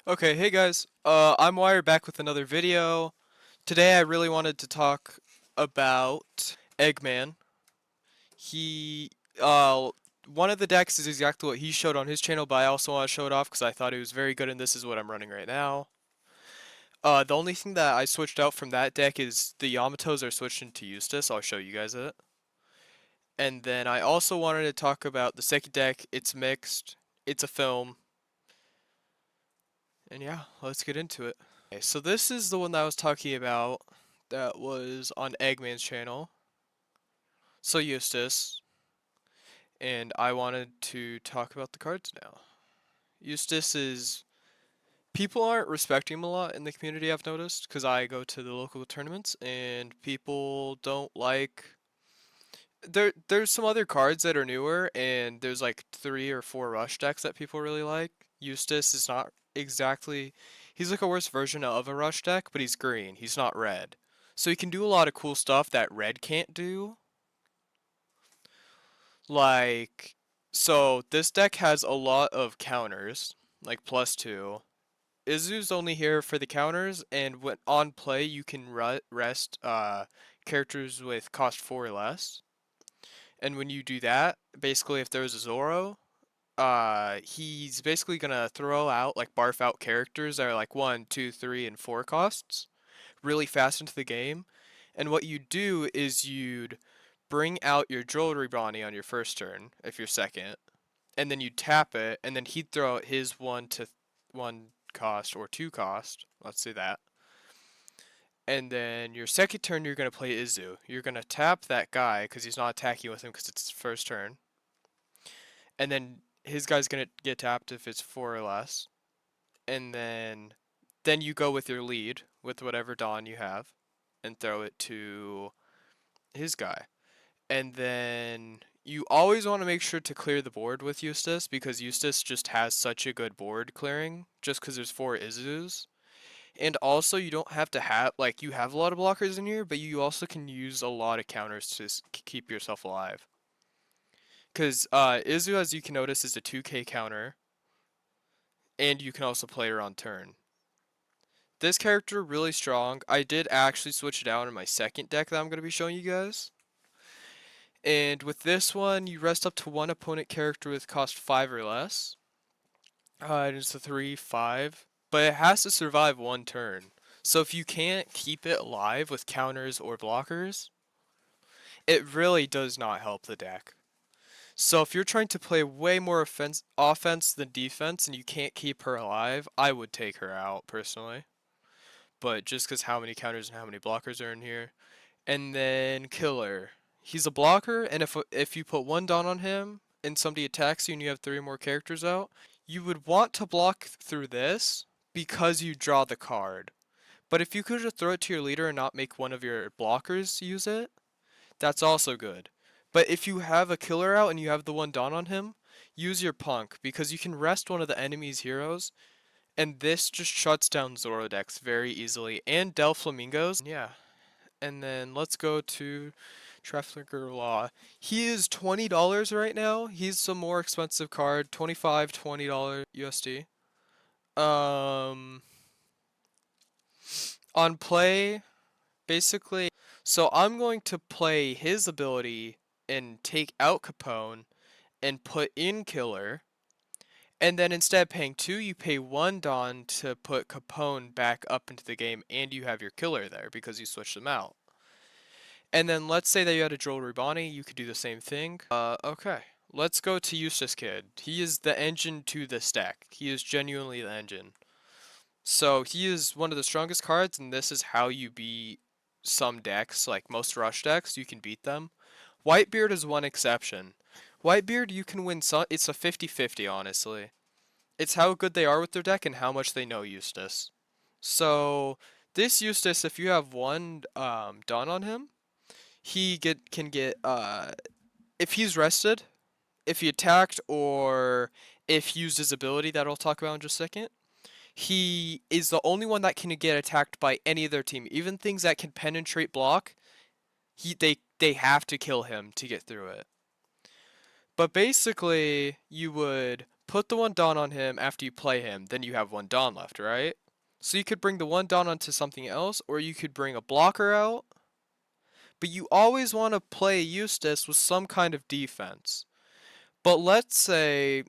Okay, hey guys. I'm Wire back with another video. Today I really wanted to talk about Eggman. He, uh, One of the decks is exactly what he showed on his channel, but I also want to show it off because I thought he was very good and this is what I'm running right now. The only thing that I switched out from that deck is the Yamatos are switched into Eustass. I'll show you guys it. And then I also wanted to talk about the second deck. It's mixed. It's a film. And yeah, let's get into it. Okay, so this is the one that I was talking about that was on Eggman's channel. So Eustass, and I wanted to talk about the cards now. Eustass is people aren't respecting him a lot in the community, I've noticed, because I go to the local tournaments and people don't like there's some other cards that are newer and there's like 3 or 4 rush decks that people really like. Eustass is not exactly he's like a worse version of a rush deck, but he's green. He's not red. So he can do a lot of cool stuff that red can't do. Like so this deck has a lot of counters, like +2. Izu's only here for the counters, and when on play you can rest characters with cost 4 or less. And when you do that, basically if there's a Zoro, he's basically gonna throw out like barf out characters that are like 1, 2, 3, and 4 costs really fast into the game. And what you do is you'd bring out your jewelry Bonnie on your first turn if you're second, and then you tap it, and then he'd throw out his 1 cost or 2 cost. Let's say that. And then your second turn, you're going to play Izu. You're going to tap that guy because he's not attacking with him because it's his first turn. And then his guy's going to get tapped if it's 4 or less. And then you go with your lead with whatever Dawn you have and throw it to his guy. And then you always want to make sure to clear the board with Eustass because Eustass just has such a good board clearing just because there's 4 Izus. And also, you don't have to have, like, you have a lot of blockers in here, but you also can use a lot of counters to keep yourself alive. Because Izu, as you can notice, is a 2k counter, and you can also play her on turn. This character, really strong. I did actually switch it out in my second deck that I'm going to be showing you guys. And with this one, you rest up to 1 opponent character with cost 5 or less. It's a 3/5, but it has to survive 1 turn. So if you can't keep it alive with counters or blockers, it really does not help the deck. So if you're trying to play way more offense than defense and you can't keep her alive, I would take her out personally. But just because how many counters and how many blockers are in here. And then Killer. He's a blocker, and if you put 1 Dawn on him and somebody attacks you and you have 3 more characters out, you would want to block through this because you draw the card. But if you could just throw it to your leader and not make one of your blockers use it, that's also good. But if you have a killer out and you have the 1 Dawn on him, use your punk because you can rest one of the enemy's heroes, and this just shuts down Zoro decks very easily and Del Flamingos. Yeah. And then let's go to Trafficker Law. He is $20 right now. He's some more expensive card, 25, $20 USD. Um, on play, basically, so I'm going to play his ability and take out Capone and put in Killer. And then instead of paying 2, you pay 1 Dawn to put Capone back up into the game and you have your Killer there because you switched them out. And then let's say that you had a Jewelry Bonnie, you could do the same thing. Okay. Let's go to EUSTASS KIDD. He is the engine to this deck. He is genuinely the engine. So he is one of the strongest cards, and this is how you beat some decks, like most rush decks, you can beat them. Whitebeard is one exception. Whitebeard, you can win some, it's a 50-50, honestly. It's how good they are with their deck and how much they know Eustass. So, this Eustass, if you have 1 Dawn on him, he can get if he's rested, if he attacked, or if he used his ability that I'll talk about in just a second, he is the only one that can get attacked by any of their team. Even things that can penetrate block, they have to kill him to get through it. But basically, you would put the 1 Dawn on him after you play him, then you have 1 Dawn left, right? So you could bring the 1 Dawn onto something else, or you could bring a blocker out, but you always want to play Eustass with some kind of defense. But let's say,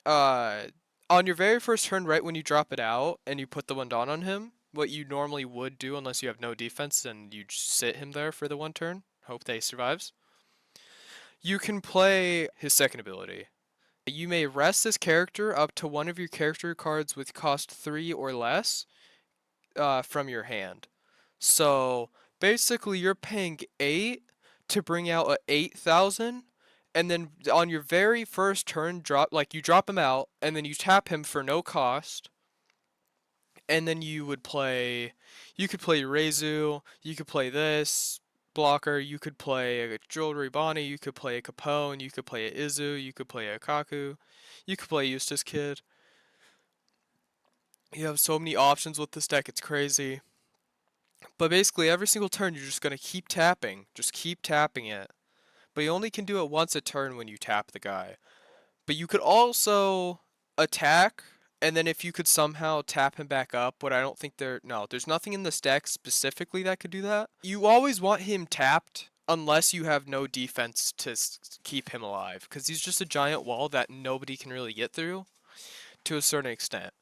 uh, on your very first turn, right when you drop it out and you put the 1 Dawn on him, what you normally would do unless you have no defense and you just sit him there for the 1 turn, hope that he survives, you can play his second ability. You may rest this character up to one of your character cards with cost 3 or less from your hand. So basically, you're paying 8 to bring out a 8,000, and then on your very first turn, you drop him out, and then you tap him for no cost, and then you could play Reizu, you could play this blocker, you could play a Jewelry Bonnie, you could play a Capone, you could play a Izu, you could play a Kaku, you could play EUSTASS KIDD. You have so many options with this deck, it's crazy. But basically, every single turn, you're just going to keep tapping. Just keep tapping it. But you only can do it once a turn when you tap the guy. But you could also attack, and then if you could somehow tap him back up, what I don't think there's nothing in this deck specifically that could do that. You always want him tapped unless you have no defense to keep him alive, because he's just a giant wall that nobody can really get through to a certain extent.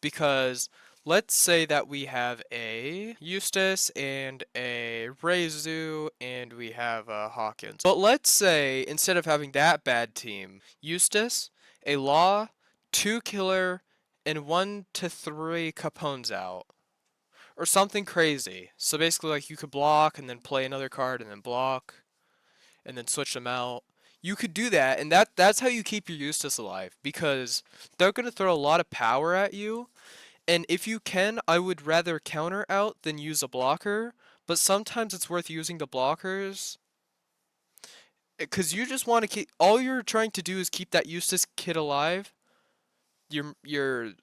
Because let's say that we have a Eustass and a Reizu and we have a Hawkins. But let's say instead of having that bad team, Eustass, a Law, 2 Killer, and 1 to 3 Capones out. Or something crazy. So basically like you could block and then play another card and then block and then switch them out. You could do that, and that's how you keep your Eustass alive, because they're going to throw a lot of power at you, and if you can, I would rather counter out than use a blocker, but sometimes it's worth using the blockers, because you just want to keep, all you're trying to do is keep that EUSTASS KIDD alive, your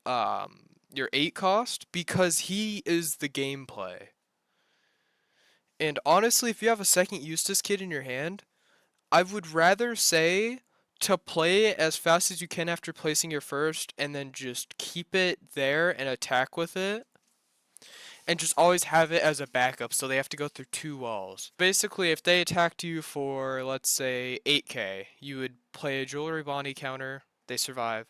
8 cost, because he is the gameplay. And honestly, if you have a second EUSTASS KIDD in your hand, I would rather say to play it as fast as you can after placing your first, and then just keep it there and attack with it, and just always have it as a backup so they have to go through 2 walls. Basically, if they attacked you for, let's say, 8k, you would play a Jewelry Bonnie counter, they survive,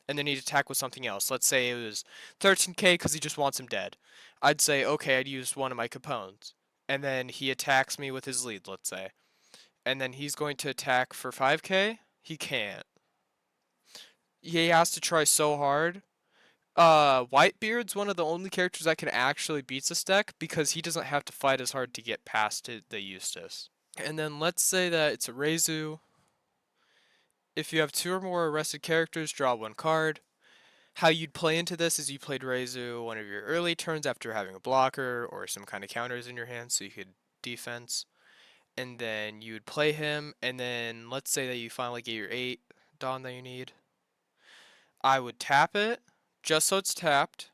and then he'd attack with something else. Let's say it was 13k because he just wants him dead. I'd say, okay, I'd use one of my Capones, and then he attacks me with his lead, let's say. And then he's going to attack for 5k, he can't. He has to try so hard. Whitebeard's one of the only characters that can actually beat this deck because he doesn't have to fight as hard to get past the Eustass. And then let's say that it's a Reizu. If you have 2 or more arrested characters, draw 1 card. How you'd play into this is you played Reizu one of your early turns after having a blocker or some kind of counters in your hand so you could defense. And then you would play him, and then let's say that you finally get your 8 Dawn that you need. I would tap it, just so it's tapped,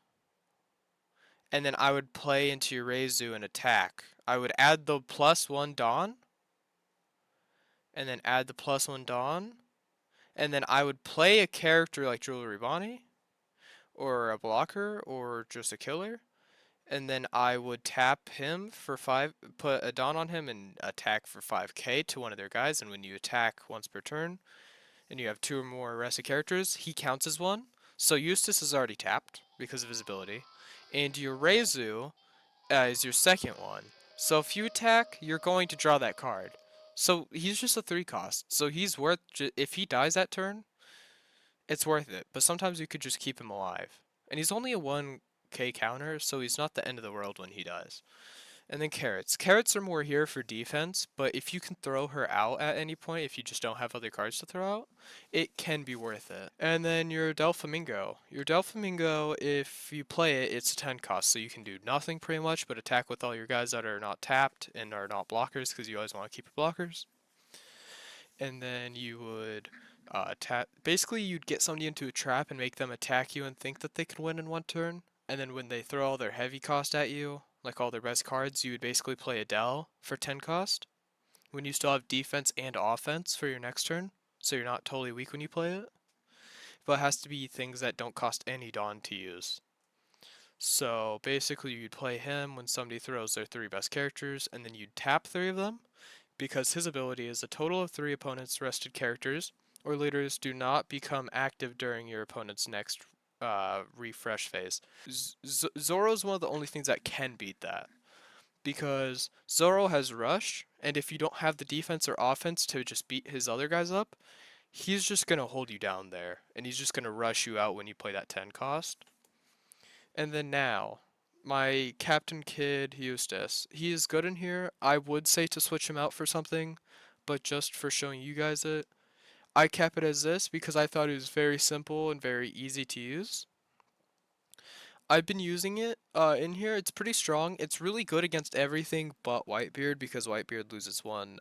and then I would play into your Reizu and attack. I would add the +1 Dawn, and then add the +1 Dawn, and then I would play a character like Jewelry Bonnie, or a blocker, or just a killer, and then I would tap him for 5, put a Dawn on him, and attack for 5k to one of their guys, and when you attack once per turn, and you have 2 or more arrested characters, he counts as 1. So Eustass is already tapped because of his ability, and your Reizu is your second one. So if you attack, you're going to draw that card. So he's just a 3 cost. So he's worth, if he dies that turn, it's worth it. But sometimes you could just keep him alive. And he's only a 1k counter, so he's not the end of the world when he dies. And then Carrots. Carrots are more here for defense, but if you can throw her out at any point, if you just don't have other cards to throw out, it can be worth it. And then your Delphamingo. Your Delphamingo, if you play it, it's a 10 cost, so you can do nothing pretty much, but attack with all your guys that are not tapped and are not blockers, because you always want to keep your blockers. And then you would basically you'd get somebody into a trap and make them attack you and think that they can win in 1 turn. And then when they throw all their heavy cost at you, like all their best cards, you would basically play Adele for 10 cost, when you still have defense and offense for your next turn, so you're not totally weak when you play it. but it has to be things that don't cost any Dawn to use. So basically, you'd play him when somebody throws their 3 best characters, and then you'd tap 3 of them, because his ability is a total of 3 opponents' rested characters or leaders do not become active during your opponent's next refresh phase. Zoro's one of the only things that can beat that, because Zoro has rush, and if you don't have the defense or offense to just beat his other guys up, he's just going to hold you down there, and he's just going to rush you out when you play that 10 cost. And then now, my Captain Kidd Eustass. He is good in here. I would say to switch him out for something, but just for showing you guys it, I kept it as this because I thought it was very simple and very easy to use. I've been using it in here. It's pretty strong. It's really good against everything but Whitebeard, because Whitebeard loses one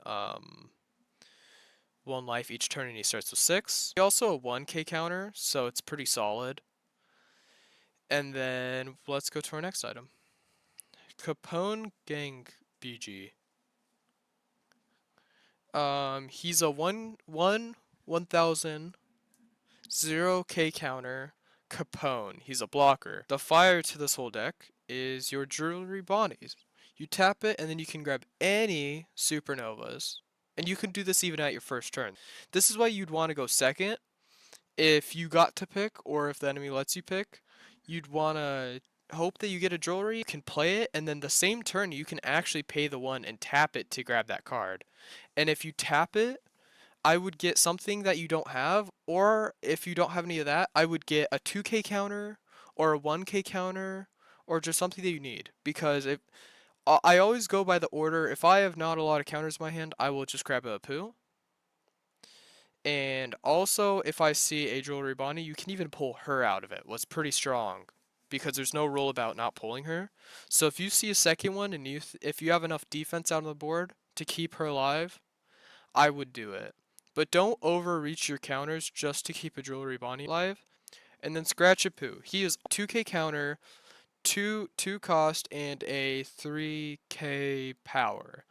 life each turn and he starts with 6. Also a 1k counter, so it's pretty solid. And then let's go to our next item. Capone Gang BG. He's a 1000 0k counter Capone. He's a blocker. The fire to this whole deck is your Jewelry Bonnies. You tap it and then you can grab any supernovas. And you can do this even at your first turn. This is why you'd want to go second. If you got to pick, or if the enemy lets you pick, you'd want to hope that you get a jewelry, you can play it, and then the same turn you can actually pay the 1 and tap it to grab that card. And if you tap it, I would get something that you don't have, or if you don't have any of that, I would get a 2k counter or a 1k counter, or just something that you need. Because if I always go by the order, if I have not a lot of counters in my hand, I will just grab a poo. And also, if I see a Jewelry Bonnie, you can even pull her out of it. What's pretty strong, because there's no rule about not pulling her. So if you see a second one and if you have enough defense out on the board to keep her alive, I would do it. But don't overreach your counters just to keep a Jewelry Bonnie alive. And then Scratch-a-Poo. He is 2k counter, 2 cost, and a 3k power.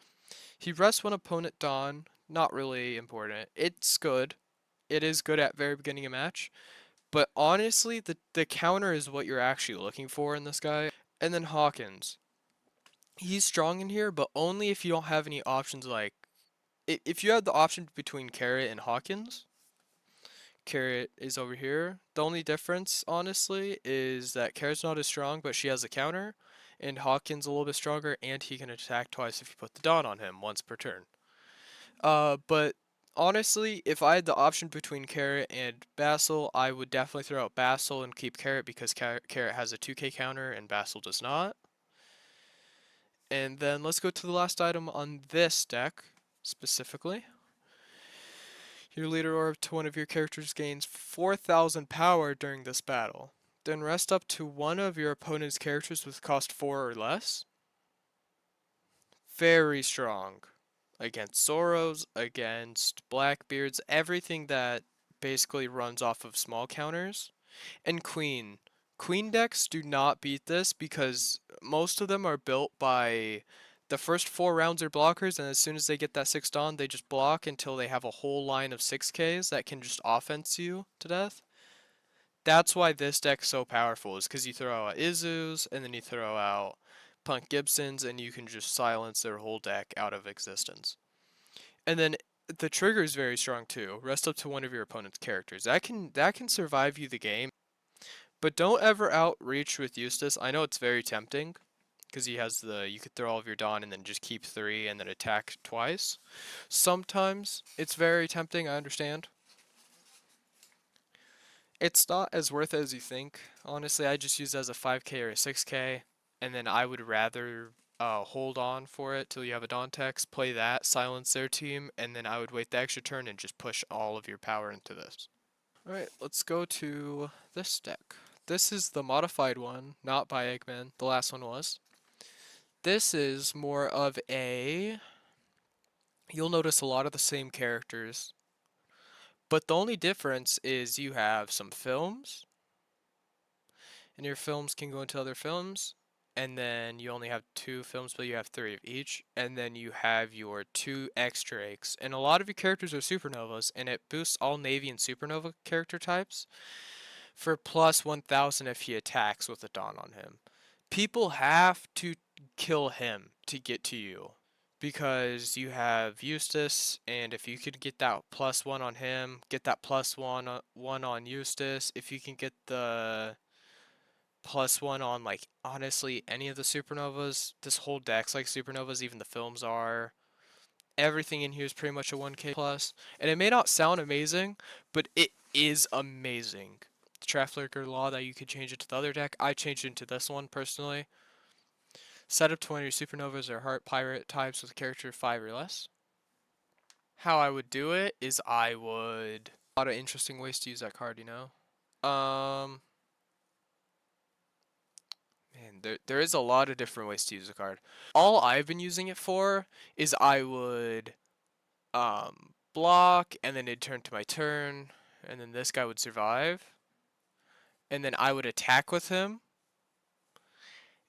He rests when opponent Dawn. Not really important. It's good. It is good at very beginning of match. But honestly, the counter is what you're actually looking for in this guy. And then Hawkins. He's strong in here, but only if you don't have any options like... If you have the option between Carrot and Hawkins, Carrot is over here. The only difference, honestly, is that Carrot's not as strong, but she has a counter. And Hawkins a little bit stronger, and he can attack twice if you put the Dawn on him, once per turn. But honestly, if I had the option between Carrot and Basil, I would definitely throw out Basil and keep Carrot, because Carrot has a 2k counter and Basil does not. And then let's go to the last item on this deck, specifically. Your leader orb to one of your characters gains 4000 power during this battle. Then rest up to one of your opponent's characters with cost 4 or less. Very strong. Against Zoros, against Blackbeards, everything that basically runs off of small counters. And Queen. Queen decks do not beat this, because most of them are built by the first 4 rounds are blockers, and as soon as they get that 6 Dawn, they just block until they have a whole line of 6Ks that can just offense you to death. That's why this deck's so powerful, is because you throw out Izus, and then you throw out Punk Gibsons, and you can just silence their whole deck out of existence. And then the trigger is very strong too. Rest up to one of your opponent's characters. That can survive you the game. But don't ever outreach with EUSTASS. I know it's very tempting, because he has you could throw all of your Dawn and then just keep 3 and then attack twice. Sometimes it's very tempting, I understand. It's not as worth it as you think. Honestly, I just use it as a 5k or a 6k, and then I would rather hold on for it till you have a Dawn text, play that, silence their team, and then I would wait the extra turn and just push all of your power into this. Alright, let's go to this deck. This is the modified one, not by Eggman. The last one was. This is more of a... You'll notice a lot of the same characters, but the only difference is you have some films, and your films can go into other films, and then you only have 2 films, but you have 3 of each, and then you have your 2 X-Drakes. And a lot of your characters are supernovas, and it boosts all Navy and supernova character types for plus 1000 if he attacks with a Dawn on him. People have to kill him to get to you because you have Eustass, and if you could get that +1 on him, get that +1 on Eustass. If you can get the +1 on, like, honestly any of the supernovas, this whole deck's like supernovas, even the films are. Everything in here is pretty much a 1k plus, and it may not sound amazing, but it is amazing. The Trafalgar Law that you could change it to the other deck, I changed it into this one personally. Set up to one of your supernovas or heart pirate types with a character 5 or less. How I would do it is I would... A lot of interesting ways to use that card, you know? Man, there is a lot of different ways to use the card. All I've been using it for is I would block, and then it'd turn to my turn, and then this guy would survive, and then I would attack with him,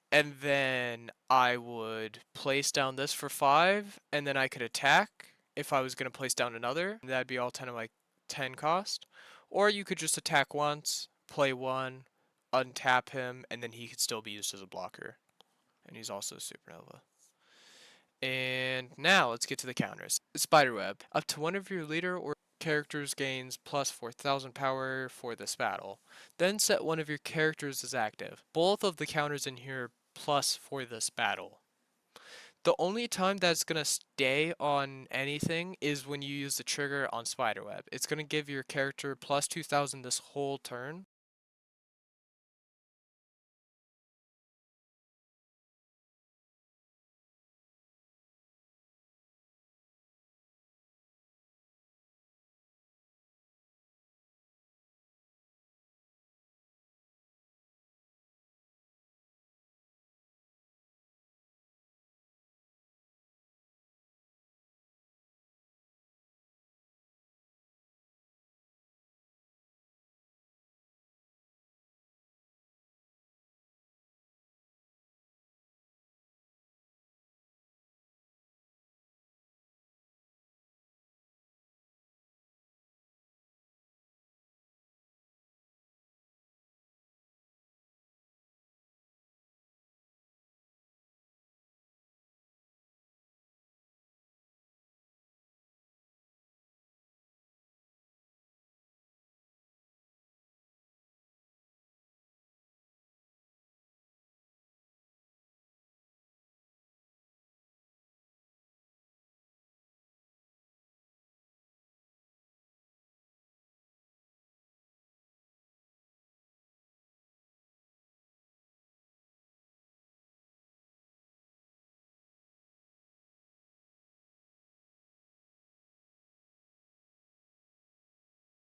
and then I would place down this for 5, and then I could attack if I was going to place down another. That'd be all 10 of my 10 cost. Or you could just attack once, play 1, untap him, and then he could still be used as a blocker. And he's also a supernova. And now let's get to the counters. Spiderweb. Up to one of your leader or characters gains plus 4000 power for this battle. Then set one of your characters as active. Both of the counters in here plus for this battle. The only time that's going to stay on anything is when you use the trigger on Spiderweb. It's going to give your character plus 2000 this whole turn.